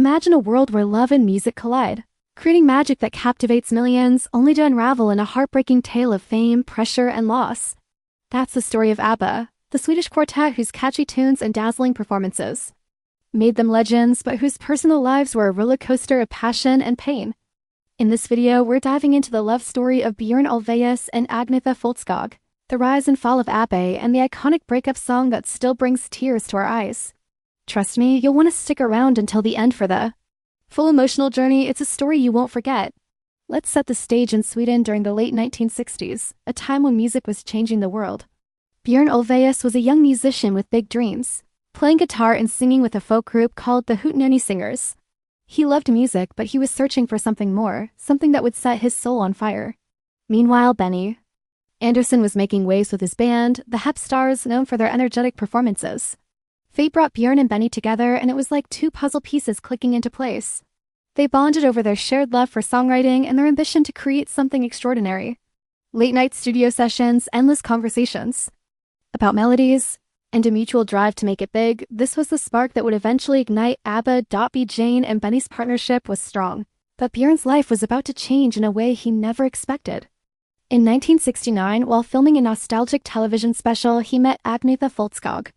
Imagine a world where love and music collide, creating magic that captivates millions, only to unravel in a heartbreaking tale of fame, pressure, and loss. That's the story of ABBA, the Swedish quartet whose catchy tunes and dazzling performances made them legends, but whose personal lives were a roller coaster of passion and pain. In this video, we're diving into the love story of Björn Ulvaeus and Agnetha Fältskog, the rise and fall of ABBA, and the iconic breakup song that still brings tears to our eyes. Trust me, you'll want to stick around until the end for the full emotional journey. It's a story you won't forget. Let's set the stage in Sweden during the late 1960s, a time when music was changing the world. Björn Ulvaeus was a young musician with big dreams, playing guitar and singing with a folk group called the Hootenanny Singers. He loved music, but he was searching for something more, something that would set his soul on fire. Meanwhile, Benny Andersson was making waves with his band, the Hep Stars, known for their energetic performances. Fate brought Björn and Benny together, and it was like two puzzle pieces clicking into place. They bonded over their shared love for songwriting and their ambition to create something extraordinary. Late-night studio sessions, endless conversations about melodies, and a mutual drive to make it big. This was the spark that would eventually ignite ABBA. Jane and Benny's partnership was strong, but Björn's life was about to change in a way he never expected. In 1969, while filming a nostalgic television special, he met Agnetha Fältskog.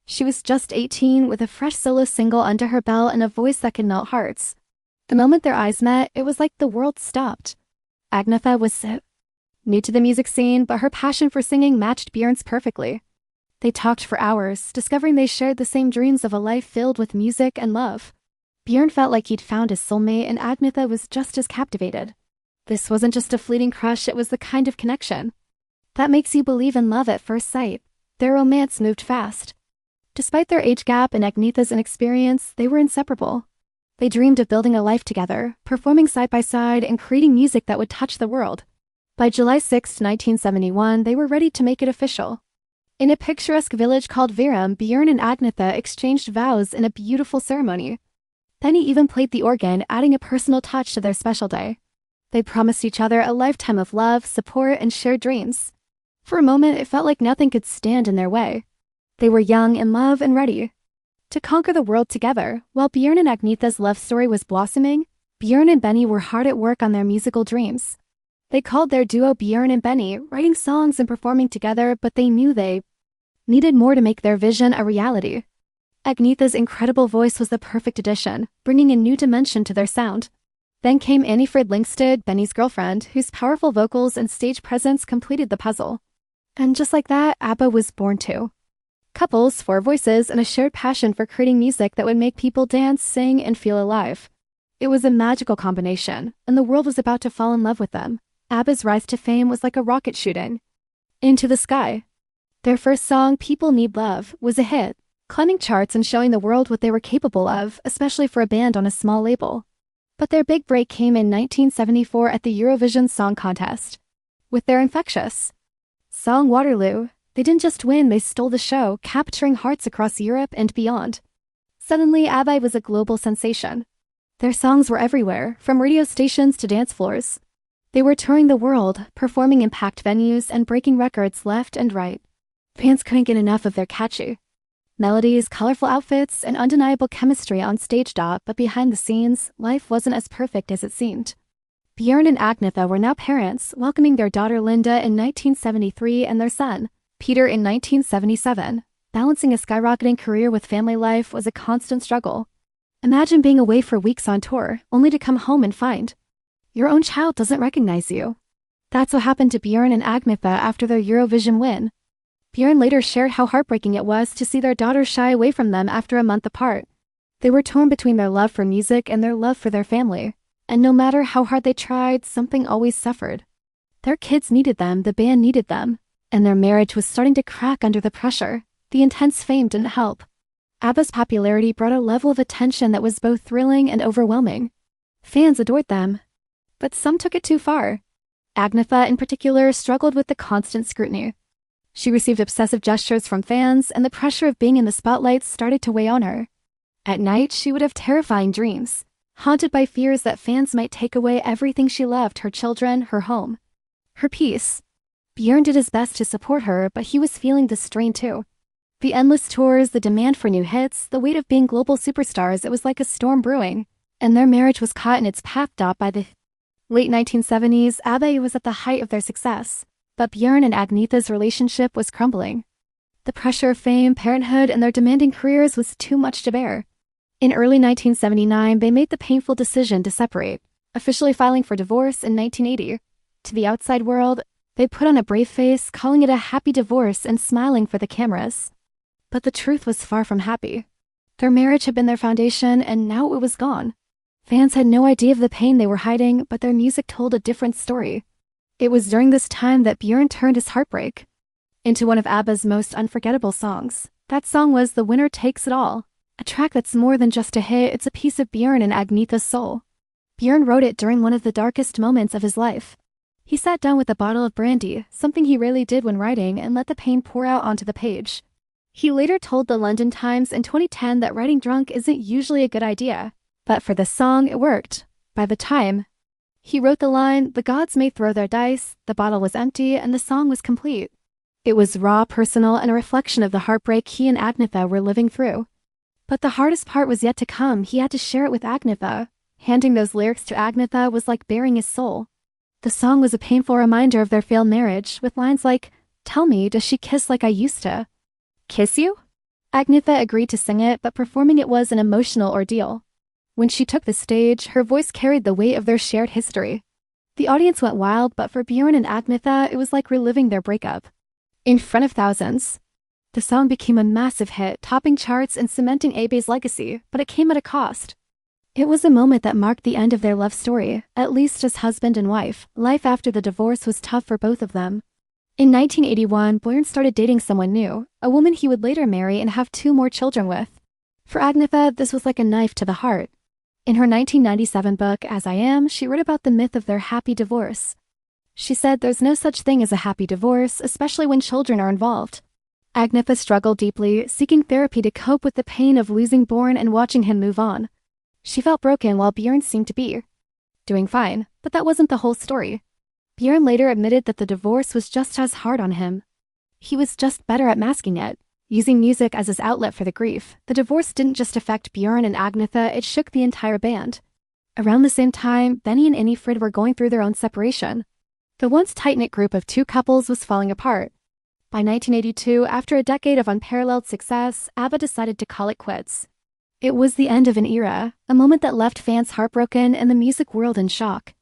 She was just 18, with a fresh solo single under her belt and a voice that could melt hearts. The moment their eyes met, it was like the world stopped. Agnetha was new to the music scene, but her passion for singing matched Björn's perfectly. They talked for hours, discovering they shared the same dreams of a life filled with music and love. Björn felt like he'd found his soulmate, and Agnetha was just as captivated. This wasn't just a fleeting crush, it was the kind of connection that makes you believe in love at first sight. Their romance moved fast. Despite their age gap and Agnetha's inexperience, they were inseparable. They dreamed of building a life together, performing side by side and creating music that would touch the world. By July 6, 1971, they were ready to make it official. In a picturesque village called Virum, Björn and Agnetha exchanged vows in a beautiful ceremony. Benny even played the organ, adding a personal touch to their special day. They promised each other a lifetime of love, support, and shared dreams. For a moment, it felt like nothing could stand in their way. They were young, in love, and ready to conquer the world together. While Björn and Agnetha's love story was blossoming, Björn and Benny were hard at work on their musical dreams. They called their duo Björn and Benny, writing songs and performing together, but they knew they needed more to make their vision a reality. Agnetha's incredible voice was the perfect addition, bringing a new dimension to their sound. Then came Anni-Frid Lyngstad, Benny's girlfriend, whose powerful vocals and stage presence completed the puzzle. And just like that, ABBA was born too. Couples, four voices, and a shared passion for creating music that would make people dance, sing, and feel alive. It was a magical combination, and the world was about to fall in love with them. ABBA's rise to fame was like a rocket shooting into the sky. Their first song, People Need Love, was a hit, climbing charts and showing the world what they were capable of, especially for a band on a small label. But their big break came in 1974 at the Eurovision Song Contest. With their infectious song Waterloo, they didn't just win, they stole the show, capturing hearts across Europe and beyond. Suddenly, ABBA was a global sensation. Their songs were everywhere, from radio stations to dance floors. They were touring the world, performing in packed venues and breaking records left and right. Fans couldn't get enough of their catchy melodies, colorful outfits, and undeniable chemistry on stage. But behind the scenes, life wasn't as perfect as it seemed. Björn and Agnetha were now parents, welcoming their daughter Linda in 1973 and their son, Peter, in 1977. Balancing a skyrocketing career with family life was a constant struggle. Imagine being away for weeks on tour, only to come home and find your own child doesn't recognize you. That's what happened to Björn and Agnetha after their Eurovision win. Björn later shared how heartbreaking it was to see their daughter shy away from them after a month apart. They were torn between their love for music and their love for their family, and no matter how hard they tried, something always suffered. Their kids needed them, the band needed them, and their marriage was starting to crack under the pressure. The intense fame didn't help. ABBA's popularity brought a level of attention that was both thrilling and overwhelming. Fans adored them, but some took it too far. Agnetha, in particular, struggled with the constant scrutiny. She received obsessive gestures from fans, and the pressure of being in the spotlight started to weigh on her. At night, she would have terrifying dreams, haunted by fears that fans might take away everything she loved: her children, her home, her peace. Björn did his best to support her, but he was feeling the strain too. The endless tours, the demand for new hits, the weight of being global superstars, it was like a storm brewing. and their marriage was caught in its path. By the late 1970s, ABBA was at the height of their success, but Björn and Agnetha's relationship was crumbling. The pressure of fame, parenthood, and their demanding careers was too much to bear. In early 1979, they made the painful decision to separate, officially filing for divorce in 1980. To the outside world, they put on a brave face, calling it a happy divorce and smiling for the cameras. But the truth was far from happy. Their marriage had been their foundation, and now it was gone. Fans had no idea of the pain they were hiding, but their music told a different story. It was during this time that Björn turned his heartbreak into one of ABBA's most unforgettable songs. That song was The Winner Takes It All, a track that's more than just a hit, it's a piece of Björn and Agnetha's soul. Björn wrote it during one of the darkest moments of his life. He sat down with a bottle of brandy, something he rarely did when writing, and let the pain pour out onto the page. He later told the London Times in 2010 that writing drunk isn't usually a good idea, but for the song, it worked. By the time he wrote the line, "The gods may throw their dice," the bottle was empty and the song was complete. It was raw, personal, and a reflection of the heartbreak he and Agnetha were living through. But the hardest part was yet to come. He had to share it with Agnetha. Handing those lyrics to Agnetha was like bearing his soul. The song was a painful reminder of their failed marriage, with lines like, "Tell me, does she kiss like I used to kiss you?" Agnetha agreed to sing it, but performing it was an emotional ordeal. When she took the stage, her voice carried the weight of their shared history. The audience went wild, but for Björn and Agnetha, it was like reliving their breakup. In front of thousands, the song became a massive hit, topping charts and cementing ABBA's legacy, but it came at a cost. It was a moment that marked the end of their love story, at least as husband and wife. Life after the divorce was tough for both of them. In 1981, Björn started dating someone new, a woman he would later marry and have 2 more children with. For Agnetha, this was like a knife to the heart. In her 1997 book, As I Am, she wrote about the myth of their happy divorce. She said there's no such thing as a happy divorce, especially when children are involved. Agnetha struggled deeply, seeking therapy to cope with the pain of losing Björn and watching him move on. She felt broken while Björn seemed to be doing fine, but that wasn't the whole story. Björn later admitted that the divorce was just as hard on him. He was just better at masking it, using music as his outlet for the grief. The divorce didn't just affect Björn and Agnetha, it shook the entire band. Around the same time, Benny and Innifrid were going through their own separation. The once tight-knit group of 2 couples was falling apart. By 1982, after a decade of unparalleled success, ABBA decided to call it quits. It was the end of an era, a moment that left fans heartbroken and the music world in shock.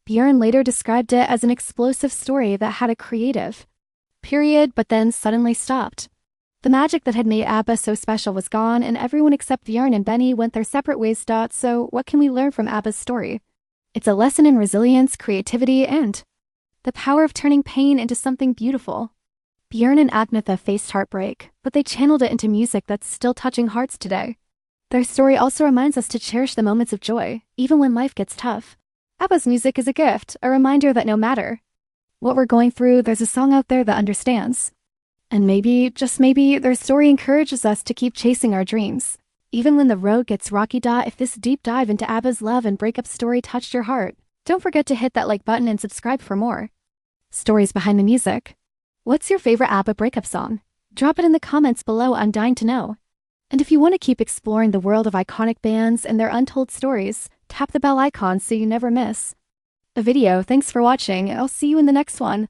Björn later described it as an explosive story that had a creative period but then suddenly stopped. The magic that had made ABBA so special was gone, and everyone except Björn and Benny went their separate ways. So what can we learn from ABBA's story? It's a lesson in resilience, creativity, and the power of turning pain into something beautiful. Björn and Agnetha faced heartbreak, but they channeled it into music that's still touching hearts today. Their story also reminds us to cherish the moments of joy, even when life gets tough. ABBA's music is a gift, a reminder that no matter what we're going through, there's a song out there that understands. And maybe, just maybe, their story encourages us to keep chasing our dreams. Even when the road gets rocky. If this deep dive into ABBA's love and breakup story touched your heart, don't forget to hit that like button and subscribe for more stories behind the music. What's your favorite ABBA breakup song? Drop it in the comments below, I'm dying to know. And if you want to keep exploring the world of iconic bands and their untold stories, tap the bell icon so you never miss a video. Thanks for watching, I'll see you in the next one.